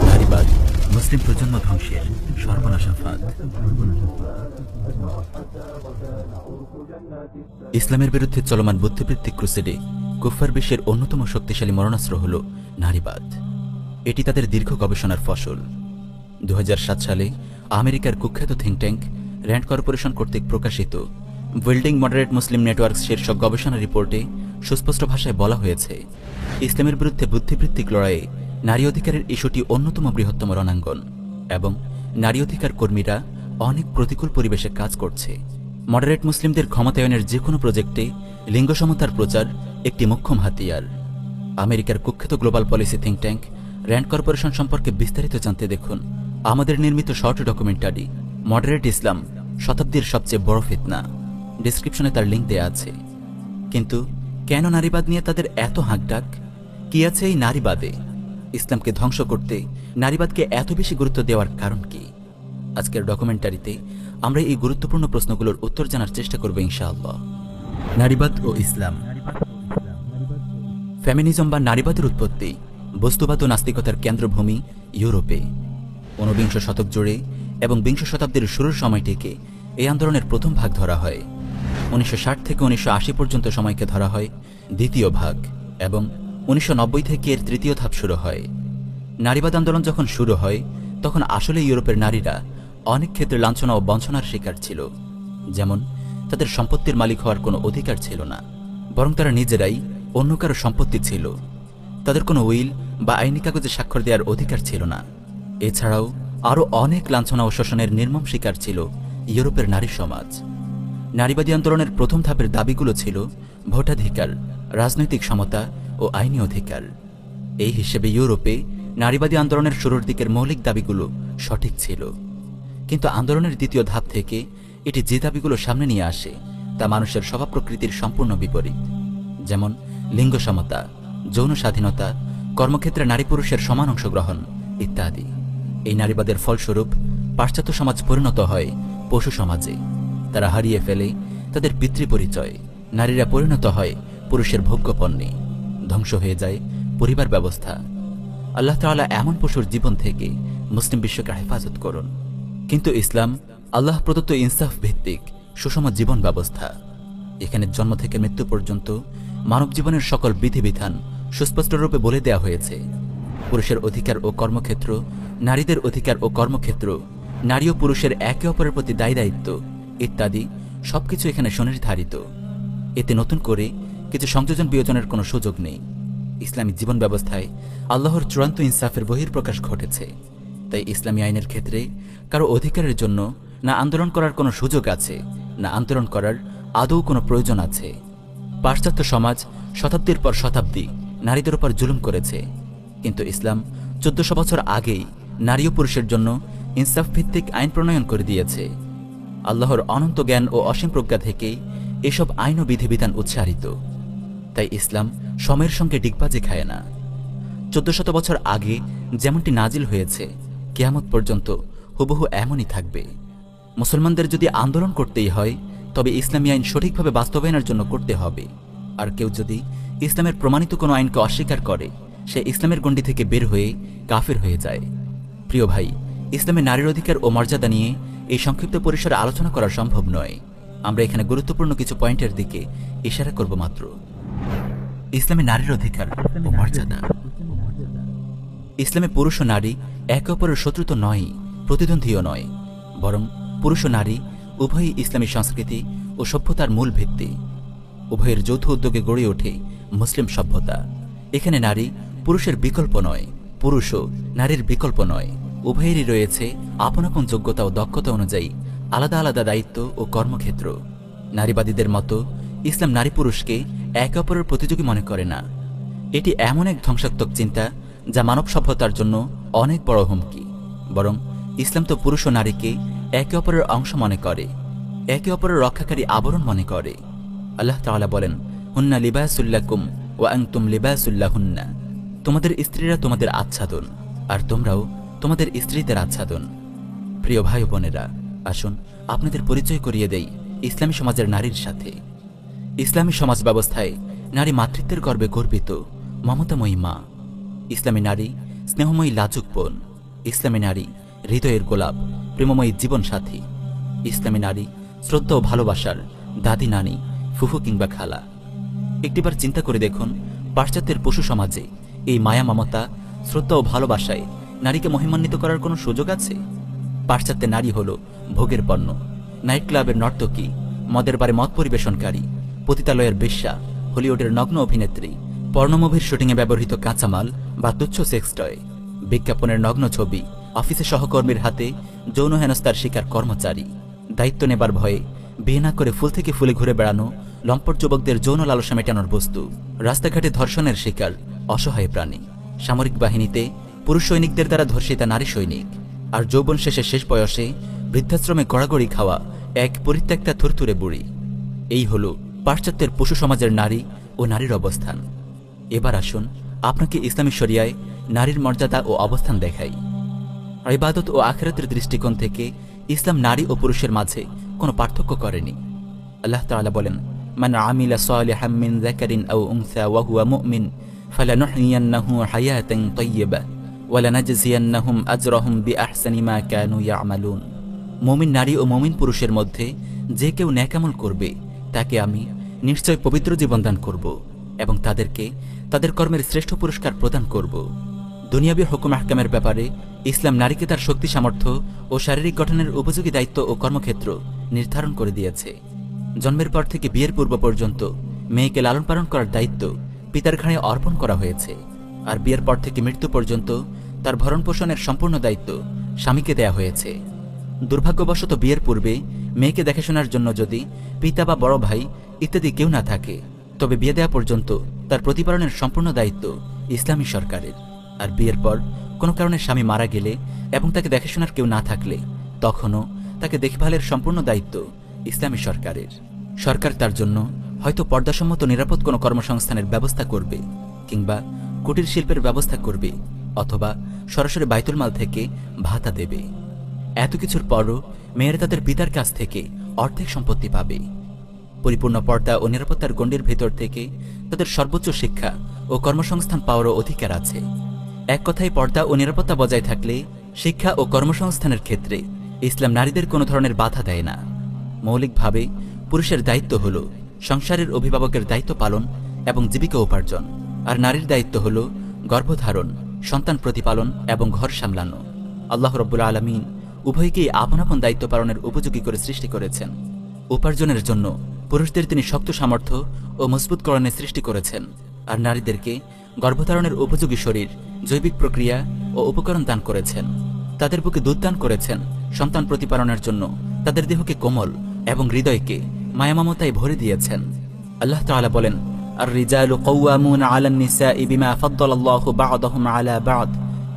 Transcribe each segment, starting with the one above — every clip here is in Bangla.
নারীবাদ মুসলিম প্রজন্ম ধ্বংসের সর্বনাশা ফাঁদ। ইসলামের বিরুদ্ধে চলমান বুদ্ধিবৃত্তিক ক্রুসেডে কুফফার বিশ্বের অন্যতম শক্তিশালী মরণাস্ত্র হল নারীবাদ। এটি তাদের দীর্ঘ গবেষণার ফসল। 2007 সালে আমেরিকার কুখ্যাত থিঙ্ক ট্যাঙ্ক র্যান্ড কর্পোরেশন কর্তৃক প্রকাশিত বিল্ডিং মডারেট মুসলিম নেটওয়ার্কস শীর্ষক গবেষণা রিপোর্টে সুস্পষ্ট ভাষায় বলা হয়েছে, ইসলামের বিরুদ্ধে বুদ্ধিবৃত্তিক লড়াইয়ে নারী অধিকারের ইস্যুটি অন্যতম বৃহত্তম রণাঙ্গন এবং নারী অধিকার কর্মীরা অনেক প্রতিকূল পরিবেশে কাজ করছে। মডারেট মুসলিমদের ক্ষমতায়নের যে কোনো প্রজেক্টে লিঙ্গ সমতার প্রচার একটি মোক্ষম হাতিয়ার। আমেরিকার কুখ্যাত global policy think tank RAND corporation সম্পর্কে বিস্তারিত জানতে দেখুন আমাদের নির্মিত শর্ট ডকুমেন্টারি মডারেট ইসলাম, শতাব্দীর সবচেয়ে বড় ফিতনা। ডিসক্রিপশনে তার লিঙ্ক দেয়া আছে। কিন্তু কেন নারীবাদ নিয়ে তাদের এত হাঁকডাক? কি আছে এই নারীবাদে? ইসলামকে ধ্বংস করতে নারীবাদকে এত বেশি গুরুত্ব দেওয়ার কারণ কি? আজকের ডকুমেন্টারিতে আমরা এই গুরুত্বপূর্ণ প্রশ্নগুলোর উত্তর জানার চেষ্টা করব ইনশাআল্লাহ। নারীবাদ ও ইসলাম। ফেমিনিজম বা নারীবাদের উৎপত্তি বস্তুবাদ ও নাস্তিকতার কেন্দ্রভূমি ইউরোপে। 19বিংশ শতক জুড়ে এবং বিংশ শতাব্দীর শুরুর সময়টিকে এই আন্দোলনের প্রথম ভাগ ধরা হয়। 1960 থেকে 1980 পর্যন্ত সময়কে ধরা হয় দ্বিতীয় ভাগ এবং 1990 থেকে এর তৃতীয় ধাপ শুরু হয়। নারীবাদ আন্দোলন যখন শুরু হয় তখন আসলে ইউরোপের নারীরা অনেক ক্ষেত্রে লাঞ্ছনা ও বঞ্চনার শিকার ছিল। যেমন তাদের সম্পত্তির মালিক হওয়ার কোনো অধিকার ছিল না, বরং তারা নিজেরাই অন্য কারো সম্পত্তি ছিল। তাদের কোনো উইল বা আইনি কাগজে স্বাক্ষর দেওয়ার অধিকার ছিল না। এছাড়াও আরও অনেক লাঞ্ছনা ও শোষণের নির্মম শিকার ছিল ইউরোপের নারী সমাজ। নারীবাদী আন্দোলনের প্রথম ধাপের দাবিগুলো ছিল ভোটাধিকার, রাজনৈতিক সমতা ও আইনি অধিকার। এই হিসেবে ইউরোপে নারীবাদী আন্দোলনের শুরুর দিকের মৌলিক দাবিগুলো সঠিক ছিল, কিন্তু আন্দোলনের দ্বিতীয় ধাপ থেকে এটি যে দাবিগুলো সামনে নিয়ে আসে তা মানুষের স্বভাব প্রকৃতির সম্পূর্ণ বিপরীত। যেমন লিঙ্গ সমতা, যৌন স্বাধীনতা, কর্মক্ষেত্রে নারী পুরুষের সমান অংশগ্রহণ ইত্যাদি। এই নারীবাদের ফলস্বরূপ পাশ্চাত্য সমাজ পরিণত হয় পশু সমাজে। তারা হারিয়ে ফেলে তাদের পিতৃপরিচয়। নারীরা পরিণত হয় পুরুষের ভোগ্যপণ্যে। ধ্বংস হয়ে যায় পরিবার ব্যবস্থা। আল্লাহ তাআলা এমন পশুর জীবন থেকে মুসলিম বিশ্বকে হেফাজত করুন। কিন্তু ইসলাম আল্লাহ প্রদত্ত ইনসাফ ভিত্তিক সুষম জীবন ব্যবস্থা। এখানে জন্ম থেকে মৃত্যু পর্যন্ত মানব জীবনের সকল বিধিবিধান সুস্পষ্টরূপে বলে দেয়া হয়েছে। পুরুষের অধিকার ও কর্মক্ষেত্র, নারীদের অধিকার ও কর্মক্ষেত্র, নারী ও পুরুষের একে অপরের প্রতি দায় দায়িত্ব ইত্যাদি সবকিছু এখানে সুনির্ধারিত। এতে নতুন করে কিছু সংযোজন বিয়োজনের কোনো সুযোগ নেই। ইসলামী জীবন ব্যবস্থায় আল্লাহর চূড়ান্ত ইনসাফের বহিঃপ্রকাশ ঘটেছে। তাই ইসলামী আইনের ক্ষেত্রে কারো অধিকারের জন্য না আন্দোলন করার কোনো সুযোগ আছে, না আন্দোলন করার আদৌ কোনো প্রয়োজন আছে। পাশ্চাত্য সমাজ শতাব্দীর পর শতাব্দী নারীদের উপর জুলুম করেছে, কিন্তু ইসলাম 1400 বছর আগেই নারী ও পুরুষের জন্য ইনসাফ ভিত্তিক আইন প্রণয়ন করে দিয়েছে। আল্লাহর অনন্ত জ্ঞান ও অসীম প্রজ্ঞা থেকেই এসব আইন ও বিধিবিধান উচ্চারিত। তাই ইসলাম সময়ের সঙ্গে ডিগবাজি খায় না। 1400 বছর আগে যেমনটি নাজিল হয়েছে কিয়ামত পর্যন্ত হুবহু এমনই থাকবে। মুসলমানদের যদি আন্দোলন করতেই হয় তবে ইসলামী আইন সঠিকভাবে বাস্তবায়নের জন্য করতে হবে। আর কেউ যদি ইসলামের প্রমাণিত কোনো আইনকে অস্বীকার করে সে ইসলামের গণ্ডি থেকে বের হয়ে কাফের হয়ে যায়। প্রিয় ভাই, ইসলামে নারীর অধিকার ও মর্যাদা নিয়ে এই সংক্ষিপ্ত পরিসরে আলোচনা করা সম্ভব নয়। আমরা এখানে গুরুত্বপূর্ণ কিছু পয়েন্টের দিকে ইশারা করব মাত্র। ইসলামে নারীর অধিকার ও মর্যাদা। ইসলামে পুরুষ ও নারী একে অপরের শত্রু তো নয়ই, প্রতিদ্বন্দ্বীও নয়, বরং পুরুষ ও নারী উভয়ই ইসলামী সংস্কৃতি ও সভ্যতার মূল ভিত্তি। উভয়ের যৌথ উদ্যোগে গড়ে ওঠে মুসলিম সভ্যতা। এখানে নারী পুরুষের বিকল্প নয়, পুরুষও নারীর বিকল্প নয়। উভয়েরই রয়েছে আপন আপন যোগ্যতা ও দক্ষতা অনুযায়ী আলাদা আলাদা দায়িত্ব ও কর্মক্ষেত্র। নারীবাদীদের মতো ইসলাম নারী পুরুষকে একে অপরের প্রতিযোগী মনে করে না। এটি এমন এক ধ্বংসাত্মক চিন্তা যা মানব সভ্যতার জন্য অনেক বড় হুমকি। বরং ইসলাম তো পুরুষ ও নারীকে একে অপরের অংশ মনে করে, একে অপরের রক্ষাকারী আবরণ মনে করে। আল্লাহ তাআলা বলেন, হুন্না লিবাসুল্লাকুম ওয়া আনতুম লিবাসুল্লাহুন্না। তোমাদের স্ত্রীরা তোমাদের আচ্ছাদন আর তোমরাও তোমাদের স্ত্রীদের আচ্ছাদন। প্রিয় ভাই বোনেরা, আসুন আপনাদের পরিচয় করিয়ে দেই ইসলামী সমাজের নারীর সাথে। ইসলামী সমাজ ব্যবস্থায় নারী মাতৃত্বের গর্বে গর্বিত মমতাময়ী মা। ইসলামী নারী স্নেহময়ী লাজুক বোন। ইসলামী নারী হৃদয়ের গোলাপ, প্রেমময়ী জীবনসাথী। ইসলামী নারী শ্রদ্ধা ও ভালোবাসার দাদি, নানি, ফুফু কিংবা খালা। একটিবার চিন্তা করে দেখুন, পাশ্চাত্যের পশু সমাজে এই মায়া, মমতা, শ্রদ্ধা ও ভালোবাসায় নারীকে মহিমান্বিত করার কোনো সুযোগ আছে? পাশ্চাত্যের নারী হল ভোগের পণ্য, নাইট ক্লাবের নর্তকী, মদের বারে মদ পরিবেশনকারী, পতিতালয়ের বেশ্যা, হলিউডের নগ্ন অভিনেত্রী, পর্ণমুভির শুটিংয়ে ব্যবহৃত কাঁচামাল বা তুচ্ছ সেক্স টয়, বিজ্ঞাপনের নগ্ন ছবি, অফিসে সহকর্মীর হাতে যৌন হেনস্থার শিকার কর্মচারী, দায়িত্ব নেবার ভয়ে বিয়ে না করে ফুল থেকে ফুলে ঘুরে বেড়ানো লম্পট যুবকদের যৌন লালসা মেটানোর বস্তু, রাস্তাঘাটে ধর্ষণের শিকার অসহায় প্রাণী, সামরিক বাহিনীতে পুরুষ সৈনিকদের দ্বারা ধর্ষিতা নারী সৈনিক, আর যৌবন শেষে শেষ বয়সে বৃদ্ধাশ্রমে গড়াগড়ি খাওয়া এক পরিত্যক্তা থুরথুরে বুড়ি। এই হল পাশ্চাত্যের পশু সমাজের নারী ও নারীর অবস্থান। এবার আসুন আপনাকে ইসলামী শরিয়ায় নারীর মর্যাদা ও অবস্থান দেখাই। ইবাদত ও আখিরাতের দৃষ্টিকোণ থেকে ইসলাম নারী ও পুরুষের মাঝে কোনো পার্থক্য করেনি। আল্লাহ তাআলা বলেন, মান আমিলা সালিহাম মিন যাকারিন আও উনসা ওয়া হুয়া মুমিন ফালানুহইয়ান্নাহু হায়াতান তাইয়্যিবা ওয়া লানাজজিয়ান্নাহুম আজরাহুম বিআহসানি মা কানু ইয়ামালুন। মুমিন নারী ও মুমিন পুরুষের মধ্যে যে কেউ নেক আমল করবে তাকে আমি নিশ্চয় পবিত্র জীবন দান করব এবং তাদেরকে তাদের কর্মের শ্রেষ্ঠ পুরস্কার প্রদান করব। দুনিয়াবী হুকুম আহকামের ব্যাপারে ইসলাম নারীকে তার শক্তি, সামর্থ্য ও শারীরিক গঠনের উপযোগী দায়িত্ব ও কর্মক্ষেত্র নির্ধারণ করে দিয়েছে। জন্মের পর থেকে বিয়ের পূর্ব পর্যন্ত মেয়েকে লালন পালন করার দায়িত্ব পিতার ঘাড়ে অর্পণ করা হয়েছে, আর বিয়ের পর থেকে মৃত্যু পর্যন্ত তার ভরণ পোষণের সম্পূর্ণ দায়িত্ব স্বামীকে দেয়া হয়েছে। দুর্ভাগ্যবশত বিয়ের পূর্বে মেয়েকে দেখাশোনার জন্য যদি পিতা বা বড় ভাই ইত্যাদি কেউ না থাকে, তবে বিয়ে দেওয়া পর্যন্ত তার প্রতিপালনের সম্পূর্ণ দায়িত্ব ইসলামী সরকারের। আর বিয়ের পর কোনো কারণে স্বামী মারা গেলে এবং তাকে দেখাশোনার কেউ না থাকলে তখনও তাকে দেখভালের সম্পূর্ণ দায়িত্ব ইসলামী সরকারের। সরকার তার জন্য হয়তো পর্দাসম্মত নিরাপদ কোনো কর্মসংস্থানের ব্যবস্থা করবে, কিংবা কুটির শিল্পের ব্যবস্থা করবে, অথবা সরাসরি বাইতুল মাল থেকে ভাতা দেবে। এত কিছুর পরও মেয়েরা তাদের পিতার কাছ থেকে অর্ধেক সম্পত্তি পাবে। পরিপূর্ণ পর্দা ও নিরাপত্তার গণ্ডির ভেতর থেকে তাদের সর্বোচ্চ শিক্ষা ও কর্মসংস্থান পাওয়ারও অধিকার আছে। এক কথায়, পর্দা ও নিরাপত্তা বজায় থাকলে শিক্ষা ও কর্মসংস্থানের ক্ষেত্রে ইসলাম নারীদের কোনো ধরনের বাধা দেয় না। মৌলিকভাবে পুরুষের দায়িত্ব হল সংসারের অভিভাবকের দায়িত্ব পালন এবং জীবিকা উপার্জন, আর নারীর দায়িত্ব হল গর্ভধারণ, সন্তান প্রতিপালন এবং ঘর সামলানো। আল্লাহ রাব্বুল আলামিন উভয়কেই আপন আপন দায়িত্ব পালনের উপযোগী করে সৃষ্টি করেছেন। উপার্জনের জন্য পুরুষদের তিনি শক্ত সামর্থ্য ও মজবুতকরণে সৃষ্টি করেছেন, আর নারীদেরকে গর্ভধারণের উপযোগী শরীর, জৈবিক প্রক্রিয়া ও উপকরণ দান করেছেন। তাদের বুকে দুধ দান করেছেন সন্তান প্রতিপালনের জন্য। তাদের দেহকে কোমল এবং হৃদয়কে মায়ামমতায় ভরে দিয়েছেন। আল্লাহ তাআলা বলেন, আর রিজালু কাওয়ামুনা আলান নিসাই বিমা ফাদ্দালাল্লাহু বা'দাহুম আলা বা'দ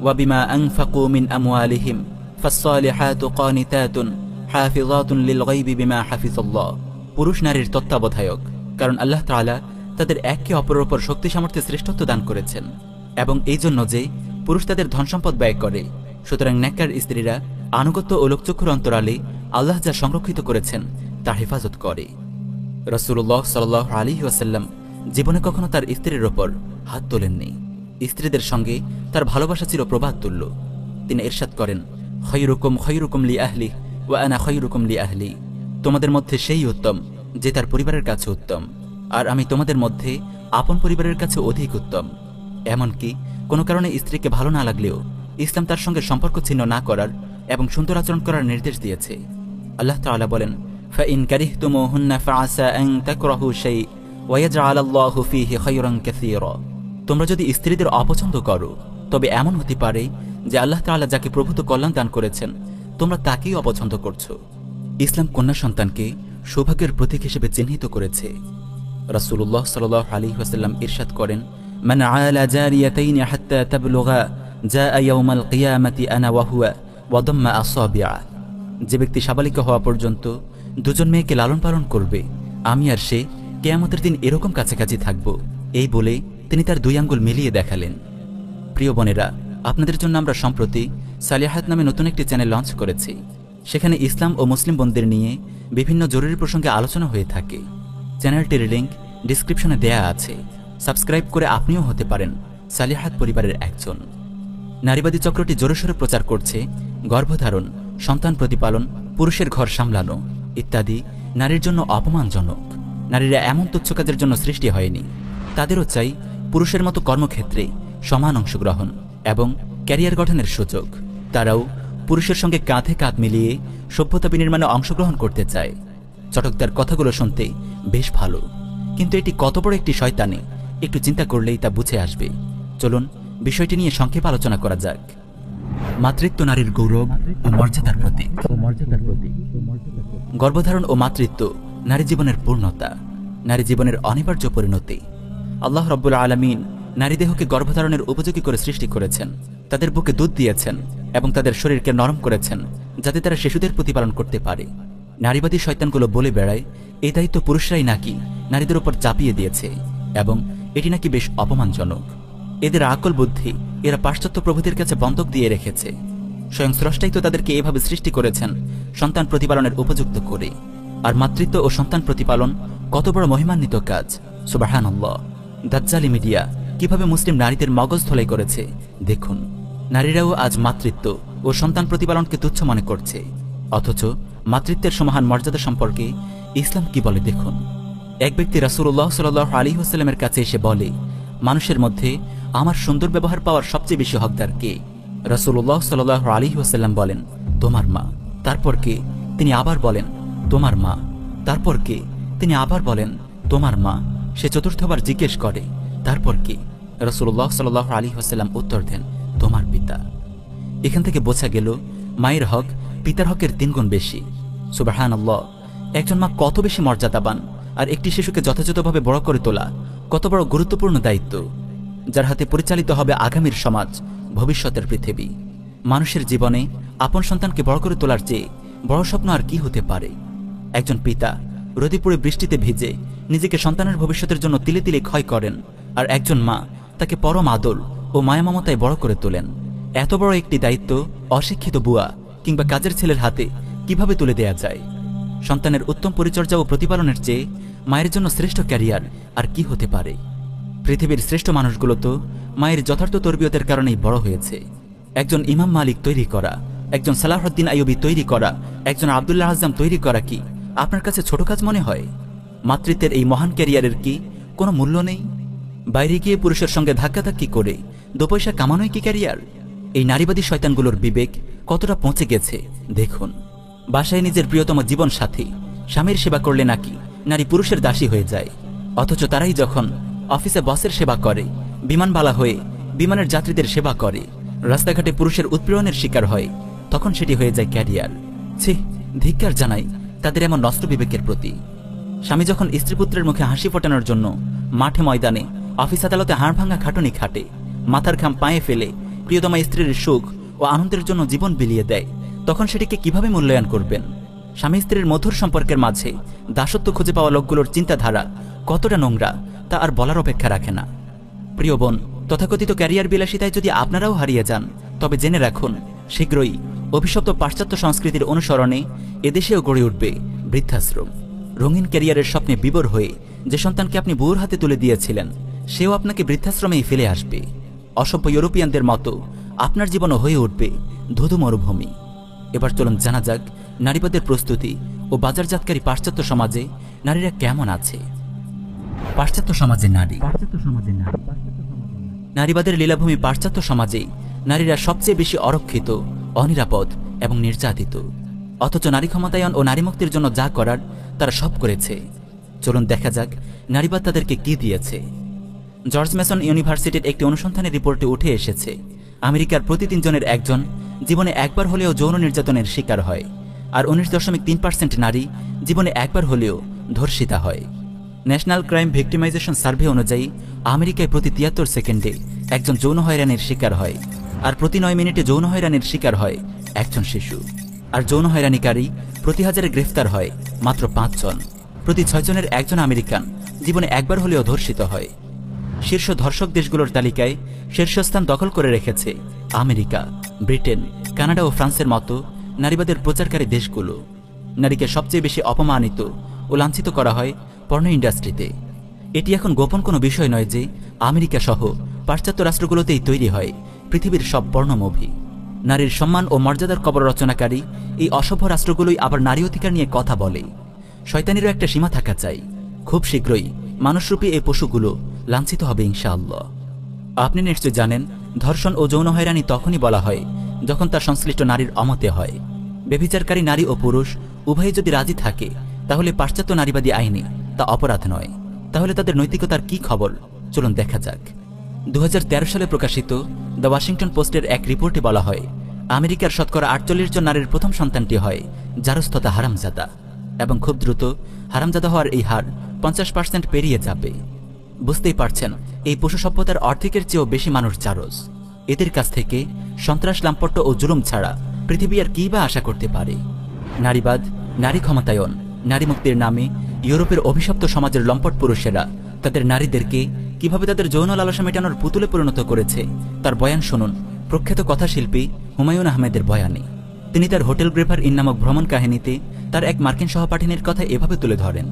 ওয়া বিমা আনফাকু মিন আমওয়ালিহিম ফাস-সালিহাতু কানিতাতুন হাফিযাতুন লিল গায়বি বিমা হাফিজাল্লাহ। পুরুষ নারীর তত্ত্বাবধায়ক, কারণ আল্লাহ তাআলা তাদের একে অপরের উপর শক্তি সামর্থ্যে শ্রেষ্ঠত্ব দান করেছেন, এবং এই জন্য যে পুরুষ তাদের ধনসম্পদ ব্যয় করে, সুতরাং নেককার স্ত্রীরা আনুগত্য ও লোকচক্ষুর অন্তরালে আল্লাহ যা সংরক্ষিত করেছেন তা হেফাজত করে। রাসূলুল্লাহ সাল্লাল্লাহু আলাইহি ওয়াসাল্লাম জীবনে কখনো তার স্ত্রীর ওপর হাত তোলেননি। স্ত্রীদের সঙ্গে তার ভালোবাসা ছিল প্রবাদ তুল্য। তিনি ইরশাদ করেন, খায়রুকুম খায়রুকুম লি আহলি ওয়া আনা খায়রুকুম লি আহলি। তোমাদের মধ্যে সেই উত্তম যে তার পরিবারের কাছে উত্তম, আর আমি তোমাদের মধ্যে আপন পরিবারের কাছে অধিক উত্তম। এমনকি কোনো কারণে স্ত্রীকে ভালো না লাগলেও ইসলাম তার সঙ্গে সম্পর্ক ছিন্ন না করার এবং সুন্দর আচরণ করার নির্দেশ দিয়েছে। আল্লাহ তাআলা বলেন, ফাইন কারিহতুমুহুন্না ফাআসা আন তাকরাহু শাই ওয়া ইয়াজআলাল্লাহু ফীহি খায়রান কাসীরা। তোমরা যদি স্ত্রীদের অপছন্দ করো, তবে এমন হতে পারে যে আল্লাহ তাআলা যাকে প্রভূত কল্যাণ দান করেছেন তোমরা তাকেই অপছন্দ করছো। ইসলাম কন্যা সন্তানকে সৌভাগ্যের প্রতীক হিসেবে চিহ্নিত করেছে। রাসূলুল্লাহ সাল্লাল্লাহু আলাইহি ওয়াসাল্লাম ইরশাদ করেন, মান আলা জারিয়াতাইন হাত্তা তাবলুগা জাআ ইয়াউমাল কিয়ামাতি আনা ওয়া হুয়া ওয়া দাম্মা আসাবিআ। যে ব্যক্তি সাবালিকা হওয়া পর্যন্ত দুজন মেয়েকে লালন পালন করবে, আমি আর সে কিয়ামতের দিন এরকম কাছাকাছি থাকব। এই বলে তিনি তার দুই আঙ্গুল মিলিয়ে দেখালেন। প্রিয় বোনেরা, আপনাদের জন্য আমরা সম্প্রতি সালিহাত নামে নতুন একটি চ্যানেল লঞ্চ করেছি। সেখানে ইসলাম ও মুসলিম বোনদের নিয়ে বিভিন্ন জরুরি প্রসঙ্গে আলোচনা হয়ে থাকে। চ্যানেলটির লিংক ডিসক্রিপশনে দেয়া আছে, সাবস্ক্রাইব করে আপনিও হতে পারেন সালিহাত পরিবারের একজন। নারীবাদী চক্রটি জোরসোরে প্রচার করছে গর্ভধারণ, সন্তান প্রতিপালন, পুরুষের ঘর সামলানো ইত্যাদি নারীর জন্য অপমানজনক। নারীরা এমন তুচ্ছ কাজের জন্য সৃষ্টি হয়নি। তাদেরও চাই পুরুষের মতো কর্মক্ষেত্রে সমান অংশগ্রহণ এবং ক্যারিয়ার গঠনের সুযোগ। তারাও পুরুষের সঙ্গে কাঁধে কাঁধ মিলিয়ে সভ্যতা বিনির্মাণে অংশগ্রহণ করতে চায়। চটকদার কথাগুলো শুনতে বেশ ভালো, কিন্তু এটি কত বড় একটি শয়তানি একটু চিন্তা করলেই তা বুঝে আসবে। চলুন বিষয়টি নিয়ে সংক্ষেপে আলোচনা করা যাক। মাতৃত্ব নারীর গৌরব ও মর্যাদার প্রতীক। গর্ভধারণ ও মাতৃত্ব নারী জীবনের পূর্ণতা, নারী জীবনের অনিবার্য পরিণতি। আল্লাহ রাব্বুল আলামিন নারী দেহকে গর্ভধারণের উপযোগী করে সৃষ্টি করেছেন, তাদের বুকে দুধ দিয়েছেন এবং তাদের শরীরকে নরম করেছেন যাতে তারা শিশুদের প্রতিপালন করতে পারে। নারীবাদী শয়তানগুলো বলে বেড়ায় এই দায়িত্ব পুরুষরাই নাকি নারীদের উপর চাপিয়ে দিয়েছে এবং এটি নাকি বেশ অপমানজনক। এদের আকল বুদ্ধি এরা পাশ্চাত্য প্রভুদের কাছে বন্ধক দিয়ে রেখেছে। স্বয়ং স্রষ্টাই তো তাদেরকে এভাবে সৃষ্টি করেছেন সন্তান প্রতিপালনের উপযুক্ত করে। আর মাতৃত্ব ও সন্তান প্রতিপালন কত বড় মহিমান্বিত কাজ, সুবহানাল্লাহ। দাজ্জালি মিডিয়া কিভাবে মুসলিম নারীদের মগজ ধোলাই করেছে দেখুন। নারীরাও আজ মাতৃত্ব ও সন্তান প্রতিপালনকে তুচ্ছ মনে করছে, অথচ মাতৃত্বের সমাহান মর্যাদা সম্পর্কে ইসলাম কি বলে দেখুন। এক ব্যক্তি রাসূলুল্লাহ সাল্লাল্লাহু আলাইহি ওয়াসাল্লামের কাছে এসে বলে, মানুষের মধ্যে আমার সুন্দর ব্যবহার পাওয়ার সবচেয়ে বেশি হকদার কে? রাসূলুল্লাহ সাল্লাল্লাহু আলাইহি ওয়াসাল্লাম বলেন, তোমার মা। তারপর কে? তিনি আবার বলেন, তোমার মা। তারপর কে? তিনি আবার বলেন, তোমার মা। সে চতুর্থবার জিজ্ঞেস করে, তারপর কে? রাসূলুল্লাহ সাল্লাল্লাহু আলাইহি ওয়াসাল্লাম উত্তর দেন, তোমার পিতা। এখান থেকে বোঝা গেল মায়ের হক পিতার হকের 3 গুণ বেশি। সুবহানাল্লাহ। একজন মা কত বেশি মর্যাদাবান, আর একটি শিশুকে যথাযথভাবে বড় করে তোলা কত বড় গুরুত্বপূর্ণ দায়িত্ব, যার হাতে পরিচালিত হবে আগামীর সমাজ, ভবিষ্যতের পৃথিবী। মানুষের জীবনে আপন সন্তানকে বড় করে তোলার চেয়ে বড় স্বপ্ন আর কি হতে পারে? একজন পিতা রোদে পুড়ে বৃষ্টিতে ভিজে নিজেকে সন্তানের ভবিষ্যতের জন্য তিলে তিলে ক্ষয় করেন, আর একজন মা তাকে পরম আদর ও মায়া মমতায় বড় করে তোলেন। এত বড় একটি দায়িত্ব অশিক্ষিত বুয়া কিংবা কাজের ছেলের হাতে কিভাবে তুলে দেয়া যায়? সন্তানের উত্তম পরিচর্যা ও প্রতিপালনের চেয়ে মায়ের জন্য শ্রেষ্ঠ ক্যারিয়ার আর কি হতে পারে? পৃথিবীর শ্রেষ্ঠ মানুষগুলো তো মায়ের যথার্থ তরবিয়তের কারণেই বড় হয়েছে। একজন ইমাম মালিক তৈরি করা, একজন সালাহউদ্দিন আইয়ুবী তৈরি করা, একজন আব্দুল্লাহ আজম তৈরি করা কি আপনার কাছে ছোট কাজ মনে হয়? মাতৃত্বের এই মহান ক্যারিয়ারের কি কোনো মূল্য নেই? বাইরে গিয়ে পুরুষের সঙ্গে ধাক্কাধাক্কি করে 2 পয়সা কামানোই কি ক্যারিয়ার? এই নারীবাদী শয়তানগুলোর বিবেক কতটা পৌঁছে গেছে দেখুন। বাসায় নিজের প্রিয়তম জীবন সাথী স্বামীর সেবা করলে নাকি নারী পুরুষের দাসী হয়ে যায়, অথচ তারাই যখন অফিসে বসের সেবা করে, বিমানবালা হয়ে বিমানের যাত্রীদের সেবা করে, রাস্তাঘাটে পুরুষের উৎপীড়নের শিকার হয়, তখন সেটি হয়ে যায় ক্যারিয়ার। ছি, ধিক্কার জানাই তাদের এমন নষ্ট বিবেকের প্রতি। স্বামী যখন স্ত্রীপুত্রের মুখে হাসি ফোটানোর জন্য মাঠে ময়দানে অফিস আদালতে হাড় ভাঙা খাটুনি খাটে, মাথার ঘাম পায়ে ফেলে প্রিয়তমা স্ত্রীর সুখ ও আনন্দের জন্য জীবন বিলিয়ে দেয়, তখন সেটিকে কিভাবে মূল্যায়ন করবেন? স্বামী স্ত্রীর মধুর সম্পর্কের মাঝে দাসত্ব খুঁজে পাওয়া লোকগুলোর চিন্তাধারা কতটা নোংরা তা আর বলার অপেক্ষা রাখে না। প্রিয় বোন, তথাকথিত ক্যারিয়ার বিলাসিতায় যদি আপনারাও হারিয়ে যান, তবে জেনে রাখুন শীঘ্রই অভিশপ্ত পাশ্চাত্য সংস্কৃতির অনুসরণে এদেশেও গড়ে উঠবে বৃদ্ধাশ্রম। রঙিন ক্যারিয়ারের স্বপ্নে বিভোর হয়ে যে সন্তানকে আপনি বউর হাতে তুলে দিয়েছিলেন, সেও আপনাকে বৃদ্ধাশ্রমেই ফেলে আসবে। অসভ্য ইউরোপিয়ানদের মতো আপনার জীবনও হয়ে উঠবে ধুধু মরুভূমি। এবার চলুন জানা যাক নারীবাদের প্রস্তুতি ও বাজারজাতকারী পাশ্চাত্য সমাজে নারীরা কেমন আছে। পাশ্চাত্য সমাজে নারী। নারীবাদের লীলাভূমি পাশ্চাত্য সমাজে নারীরা সবচেয়ে বেশি অরক্ষিত, অনিরাপদ এবং নির্যাতিত, অথচ নারী ক্ষমতায়ন ও নারী মুক্তির জন্য যা করার তারা সব করেছে। চলুন দেখা যাক নারীবাদ তাদেরকে কি দিয়েছে। জর্জ মেসন ইউনিভার্সিটির একটি অনুসন্ধানের রিপোর্টে উঠে এসেছে, আমেরিকার প্রতি 3 জনের একজন জীবনে একবার হলেও যৌন নির্যাতনের শিকার হয়, আর 19.3% নারী জীবনে একবার হলেও ধর্ষিতা হয়। ন্যাশনাল ক্রাইম ভিক্টিমাইজেশন সার্ভে অনুযায়ী আমেরিকায় প্রতি 73 সেকেন্ডে একজন যৌন হয়রানির শিকার হয়, আর প্রতি 9 মিনিটে যৌন হয়রানির শিকার হয় একজন শিশু। আর যৌন হয়রানিকারী প্রতি 1000 গ্রেফতার হয় মাত্র 5 জন। প্রতি 6 জনের একজন আমেরিকান জীবনে একবার হলেও ধর্ষিত হয়। শীর্ষ ধর্ষক দেশগুলোর তালিকায় শীর্ষস্থান দখল করে রেখেছে আমেরিকা, ব্রিটেন, কানাডা ও ফ্রান্সের মতো নারীবাদের প্রচারকারী দেশগুলো। নারীকে সবচেয়ে বেশি অপমানিত ও লাঞ্ছিত করা হয় পর্ন ইন্ডাস্ট্রিতে। এটি এখন গোপন কোনো বিষয় নয় যে আমেরিকা সহ পাশ্চাত্য রাষ্ট্রগুলোতেই তৈরি হয় পৃথিবীর সব পর্ন মুভি। নারীর সম্মান ও মর্যাদার কবর রচনাকারী এই অসভ্য রাষ্ট্রগুলোই আবার নারী অধিকার নিয়ে কথা বলে। শয়তানিরও একটা সীমা থাকা চাই। খুব শীঘ্রই মানুষরূপী এই পশুগুলো লাঞ্ছিত হবে ইনশাআল্লাহ। আপনি নিশ্চয় জানেন, ধর্ষণ ও যৌন হয়রানি তখনই বলা হয় যখন তার সংশ্লিষ্ট নারীর অমতে হয়। ব্যভিচারকারী নারী ও পুরুষ উভয়ে যদি রাজি থাকে তাহলে পাশ্চাত্য নারীবাদী আইনে তা অপরাধ নয়। তাহলে তাদের নৈতিকতার কি খবর, চলুন দেখা যাক। 2013 সালে প্রকাশিত দ্য ওয়াশিংটন পোস্টের এক রিপোর্টে বলা হয়, আমেরিকার শতকরা 48 জন নারীর প্রথম সন্তানটি হয় জারস্থতা হারামজাদা, এবং খুব দ্রুত হারামজাদা হওয়ার এই হার 50% পেরিয়ে যাবে। বুঝতেই পারছেন, এই পশু সভ্যতার অর্ধেকের চেয়েও বেশি মানুষ জারজ। এদের কাছ থেকে সন্ত্রাস, লাম্পট্য ও জুলুম ছাড়া পৃথিবী আর কী বা আশা করতে পারে? নারীবাদ, নারী ক্ষমতায়ন, নারী মুক্তির নামে ইউরোপের অভিশপ্ত সমাজের লম্পট পুরুষেরা তাদের নারীদেরকে কিভাবে তাদের যৌন লালসা মেটানোর পুতুলে পরিণত করেছে তার বয়ান শুনুন প্রখ্যাত কথাশিল্পী হুমায়ুন আহমেদের বয়ানে। তিনি তার হোটেল গ্রেফার ইন নামক ভ্রমণ কাহিনীতে তার এক মার্কিন সহপাঠিনীর কথা এভাবে তুলে ধরেন,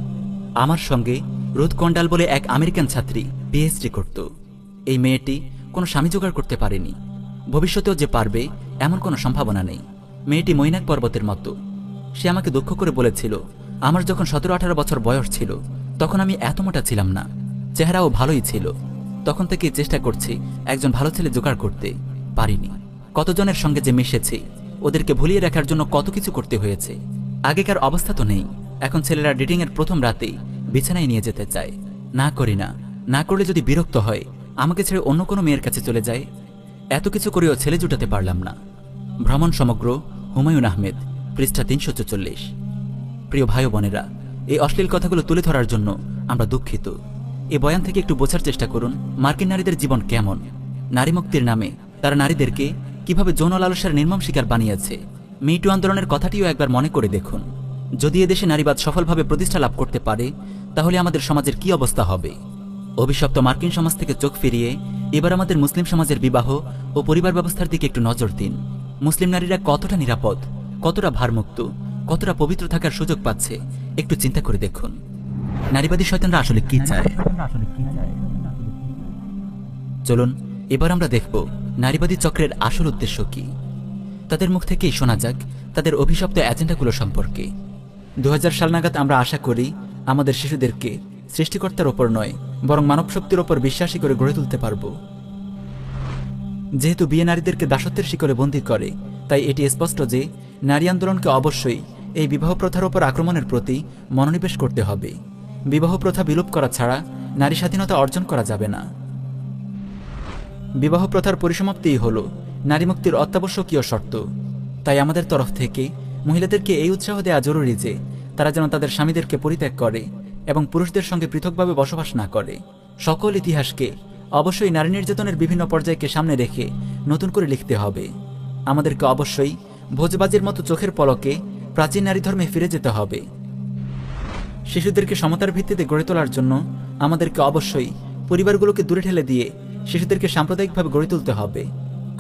আমার সঙ্গে রুথ কন্ডাল বলে এক আমেরিকান ছাত্রী পিএইচডি করত। এই মেয়েটি কোনো স্বামী জোগাড় করতে পারেনি, ভবিষ্যতেও যে পারবে এমন কোনো সম্ভাবনা নেই। মেয়েটি মৈনাক পর্বতের মতো। সে আমাকে দুঃখ করে বলেছিল, আমার যখন 17-18 বছর বয়স ছিল তখন আমি এত মোটা ছিলাম না, চেহারাও ভালোই ছিল। তখন থেকেই চেষ্টা করছি একজন ভালো ছেলে জোগাড় করতে, পারিনি। কতজনের সঙ্গে যে মিশেছি, ওদেরকে ভুলিয়ে রাখার জন্য কত কিছু করতে হয়েছে। আগেকার অবস্থা তো নেই। এখন ছেলেরা ডেটিংয়ের প্রথম রাতেই বিছানায় নিয়ে যেতে চায়। না করি না, না করলে যদি বিরক্ত হয় আমাকে ছেড়ে অন্য কোনো মেয়ের কাছে চলে যায়। এত কিছু করেও ছেলে জুটাতে পারলাম না। ভ্রমণ সমগ্র, হুমায়ুন আহমেদ, পৃষ্ঠা 344। প্রিয় ভাই বোনেরা, এই অশ্লীল কথাগুলো তুলে ধরার জন্য আমরা দুঃখিত। এই বয়ান থেকে একটু বোঝার চেষ্টা করুন মার্কিন নারীদের জীবন কেমন। নারী মুক্তির নামে তারা নারীদেরকে কিভাবে যৌন লালসার নির্মম শিকার বানিয়েছে। মিটু আন্দোলনের কথাটিও একবার মনে করে দেখুন। যদি এদেশে নারীবাদ সফলভাবে প্রতিষ্ঠা লাভ করতে পারে তাহলে আমাদের সমাজের কি অবস্থা হবে। অভিশপ্ত মার্কিন সমাজ থেকে চোখ ফিরিয়ে এবার আমাদের মুসলিম সমাজের বিবাহ ও পরিবার ব্যবস্থার দিকে একটু নজর দিন। মুসলিম নারীরা কতটা নিরাপদ, কতটা ভারমুক্ত, কতটা পবিত্র থাকার সুযোগ পাচ্ছে একটু চিন্তা করে দেখুন। নারীবাদী শয়তানরা আসলে কি চায়? চলুন এবার আমরা দেখব নারীবাদী চক্রের আসল উদ্দেশ্য কি। তাদের মুখ থেকেই শোনা যাক তাদের অভিশপ্ত এজেন্ডাগুলো সম্পর্কে। 2000 সাল নাগাদ আমরা আশা করি আমাদের শিশুদেরকে সৃষ্টিকর্তার ওপর নয় বরং মানব শক্তির ওপর বিশ্বাসী করে গড়ে তুলতে পারব। যেহেতু বিয়ে নারীদেরকে দাসত্বের শিকলে বন্দী করে, তাই এটি স্পষ্ট যে নারী আন্দোলনকে অবশ্যই এই বিবাহ প্রথার ওপর আক্রমণের প্রতি মনোনিবেশ করতে হবে। বিবাহ প্রথা বিলোপ করা ছাড়া নারী স্বাধীনতা অর্জন করা যাবে না। বিবাহ প্রথার পরিসমাপ্তিই হল নারী মুক্তির অত্যাবশ্যকীয় শর্ত। তাই আমাদের তরফ থেকে মহিলাদেরকে এই উৎসাহ দেওয়া জরুরি যে তারা যেন তাদের স্বামীদেরকে পরিত্যাগ করে এবং পুরুষদের সঙ্গে পৃথকভাবে বসবাস না করে। সকল ইতিহাসকে অবশ্যই নারী নির্যাতনের বিভিন্ন পর্যায়কে সামনে রেখে নতুন করে লিখতে হবে। আমাদেরকে অবশ্যই ভোজবাজির মতো চোখের পলকে প্রাচীন নারী ধর্মে ফিরে যেতে হবে। শিশুদেরকে সমতার ভিত্তিতে গড়ে তোলার জন্য আমাদেরকে অবশ্যই পরিবারগুলোকে দূরে ঠেলে দিয়ে শিশুদেরকে সাম্প্রদায়িকভাবে গড়ে তুলতে হবে।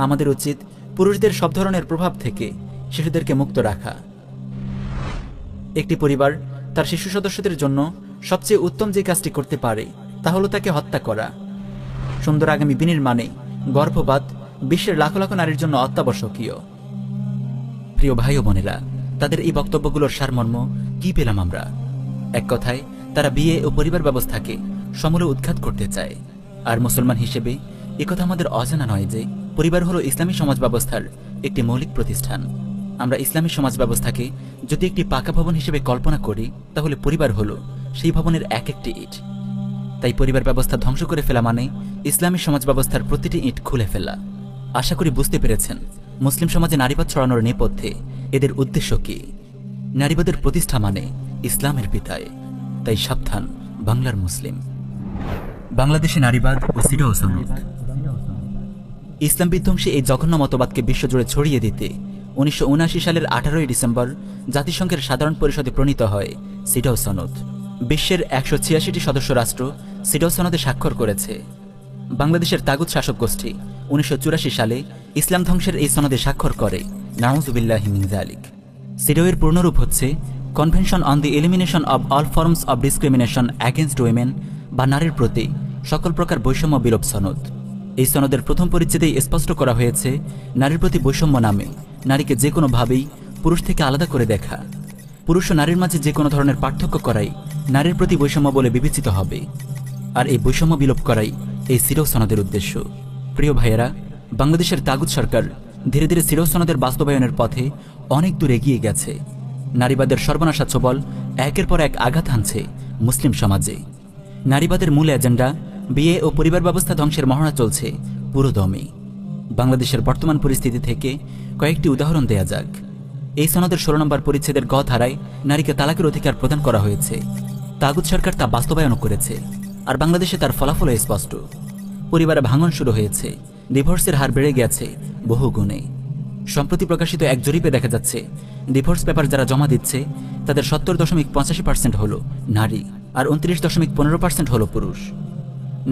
আমাদের উচিত পুরুষদের সব ধরনের প্রভাব থেকে শিশুদেরকে মুক্ত রাখা। একটি পরিবার তার শিশু সদস্যদের জন্য সবচেয়ে উত্তম যে কাজটি করতে পারে তা হল তাকে হত্যা করা। সুন্দর আগামী বিনির্মাণে গর্ভপাত বিশ্বের লাখ লাখ নারীর জন্য অত্যাবশ্যকীয়। প্রিয় ভাই ও বোনেরা, তাদের এই বক্তব্যগুলোর সারমর্ম কি পেলাম আমরা? এক কথায় তারা বিয়ে ও পরিবার ব্যবস্থাকে সমূলে উৎখাত করতে চায়। আর মুসলমান হিসেবে একথা আমাদের অজানা নয় যে পরিবার হলো ইসলামী সমাজ ব্যবস্থার একটি মৌলিক প্রতিষ্ঠান। আমরা ইসলামী সমাজ ব্যবস্থাকে যদি একটি পাকা ভবন হিসেবে কল্পনা করি তাহলে পরিবার হলো সেই ভবনের এক একটি ইট। তাই পরিবার ব্যবস্থা ধ্বংস করে ফেলা মানে ইসলামী সমাজ ব্যবস্থার প্রতিটি ইট খুলে ফেলা। আশা করি বুঝতে পেরেছেন মুসলিম সমাজে নারীবাদ ছড়ানোর নেপথ্যে এদের উদ্দেশ্য কি। নারীবাদের প্রতিষ্ঠা মানে ইসলামের বিদায়। তাই সাবধান বাংলার মুসলিম। বাংলাদেশে নারীবাদ ও সিডাও সনদ। ইসলাম বিধ্বংসী এই জঘন্য মতবাদকে বিশ্বজুড়ে ছড়িয়ে দিতে 1979 সালের 18 ডিসেম্বর জাতিসংঘের সাধারণ পরিষদে প্রণীত হয় সিডাও সনদ। বিশ্বের 186টি সদস্য রাষ্ট্র সিডাও সনদে স্বাক্ষর করেছে। বাংলাদেশের তাগুত শাসক গোষ্ঠী 1984 সালে ইসলাম ধ্বংসের এই সনদে স্বাক্ষর করে। নাউজুবিল্লাহি মিন যালিক। সিডাও এর পূর্ণরূপ হচ্ছে convention on the elimination of all forms of discrimination against women বা নারীর প্রতি সকল প্রকার বৈষম্য বিলোপ সনদ। এই সনদের প্রথম পরিচ্ছেদেই স্পষ্ট করা হয়েছে নারীর প্রতি বৈষম্য নামে নারীকে যে কোনোভাবেই পুরুষ থেকে আলাদা করে দেখা, পুরুষ ও নারীর মাঝে যে কোনো ধরনের পার্থক্য করাই নারীর প্রতি বৈষম্য বলে বিবেচিত হবে। আর এই বৈষম্য বিলোপ করাই এই সিরহ সনদের উদ্দেশ্য। প্রিয় ভাইয়েরা, বাংলাদেশের তাগুত সরকার ধীরে ধীরে সিরহ সনদের বাস্তবায়নের পথে অনেক দূর এগিয়ে গেছে। নারীবাদের সর্বনাশা ছোবল একের পর এক আঘাত হানছে মুসলিম সমাজে। নারীবাদের মূল এজেন্ডা বিয়ে ও পরিবার ব্যবস্থা ধ্বংসের মহড়া চলছে পুরো দমে। বাংলাদেশের বর্তমান পরিস্থিতি থেকে কয়েকটি উদাহরণ দেয়া যাক। এই সনদের 16 নম্বর পরিচ্ছেদের গ ধারায় নারীকে তালাকের অধিকার প্রদান করা হয়েছে। তাগুত সরকার তা বাস্তবায়ন করেছে, আর বাংলাদেশে তার ফলাফল স্পষ্ট। পরিবারে ভাঙন শুরু হয়েছে, ডিভোর্সের হার বেড়ে গেছে বহু গুণে। সম্প্রতি প্রকাশিত এক জরিপে দেখা যাচ্ছে ডিভোর্স পেপার যারা জমা দিচ্ছে তাদের 70.85% হলো নারী, আর 29.15% হলো পুরুষ।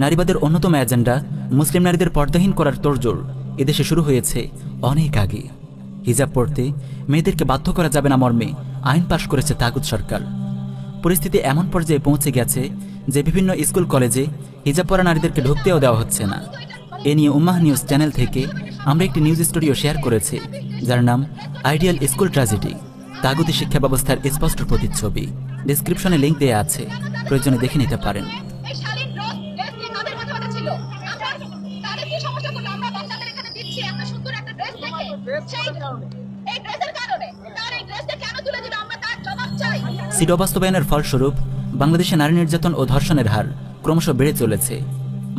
নারীবাদের অন্যতম এজেন্ডা মুসলিম নারীদের পর্দাহীন করার তোড়জোড় এদেশে শুরু হয়েছে অনেক আগে। হিজাব পড়তে মেয়েদেরকে বাধ্য করা যাবে না মর্মে আইন পাশ করেছে তাগুত সরকার। পরিস্থিতি এমন পর্যায়ে পৌঁছে গেছে যে বিভিন্ন স্কুল কলেজে হিজাব পরা নারীদেরকে ঢুকতেও দেওয়া হচ্ছে না। এ নিয়ে উম্মাহ নিউজ চ্যানেল থেকে আমরা একটি নিউজ স্টোরিও শেয়ার করেছি, যার নাম আইডিয়াল স্কুল ট্র্যাজেডি, তাগুতি শিক্ষা ব্যবস্থার স্পষ্ট প্রতিচ্ছবি। ডেসক্রিপশনে লিঙ্ক দেয়া আছে, প্রয়োজনে দেখে নিতে পারেন। সিডো বাস্তবায়নের ফলস্বরূপ বাংলাদেশে নারী নির্যাতন ও ধর্ষণের হার ক্রমশ বেড়ে চলেছে।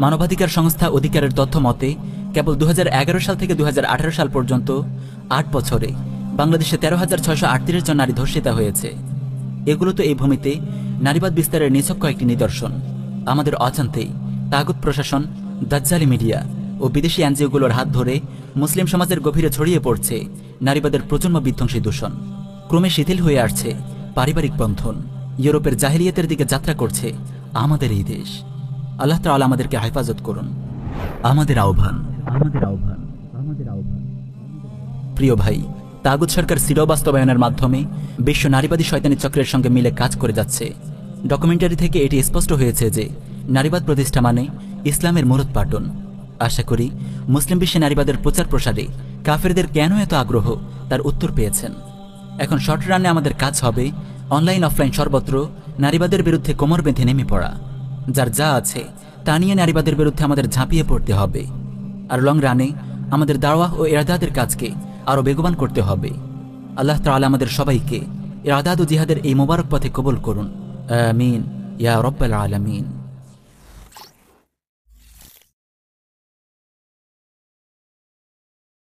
মানবাধিকার সংস্থা অধিকারের তথ্য মতে কেবল 2011 সাল থেকে 2018 সাল পর্যন্ত 8 বছরে বাংলাদেশে 13,638 জন নারী ধর্ষিতা হয়েছে। এগুলো তো এই ভূমিতে নারীবাদ বিস্তারের নিছক কয়েকটি নিদর্শন। আমাদের অজান্তেই তাগুত প্রশাসন, দাজ্জালি মিডিয়া ও বিদেশি এনজিওগুলোর হাত ধরে মুসলিম সমাজের গভীরে ছড়িয়ে পড়ছে নারীবাদের প্রজন্ম বিধ্বংসী দূষণ। ক্রমে শিথিল হয়ে আসছে পারিবারিক বন্ধন, ইউরোপের জাহিলিয়াতের দিকে যাত্রা করছে আমাদের এই দেশ। আল্লাহ তাআলা আমাদেরকে হেফাজত করুন। আমাদের আহ্বান, প্রিয় ভাই, তাগুত সরকার সিডো বাস্তবায়নের মাধ্যমে বিশ্ব নারীবাদী শয়তানি চক্রের সঙ্গে মিলে কাজ করে যাচ্ছে। ডকুমেন্টারি থেকে এটি স্পষ্ট হয়েছে যে নারীবাদ প্রতিষ্ঠা মানে ইসলামের মূলোৎপাটন। আশা করি মুসলিম বিশ্বে নারীবাদের প্রচার প্রসারে কাফেরদের কেন এত আগ্রহ তার উত্তর পেয়েছেন। এখন শর্ট রানে আমাদের কাজ হবে অনলাইন অফলাইন সর্বত্র নারীবাদের বিরুদ্ধে কোমর বেঁধে নেমে পড়া। যার যা আছে তা নিয়ে নারীবাদের বিরুদ্ধে আমাদের ঝাঁপিয়ে পড়তে হবে। আর লং রানে আমাদের দাওয়াহ ও ইরদাদের কাজকে আরও বেগবান করতে হবে। আল্লাহ তাআলা আমাদের সবাইকে ইরদাদ ও জিহাদের এই মোবারক পথে কবুল করুন। আমিন ইয়া রাব্বাল আলামিন।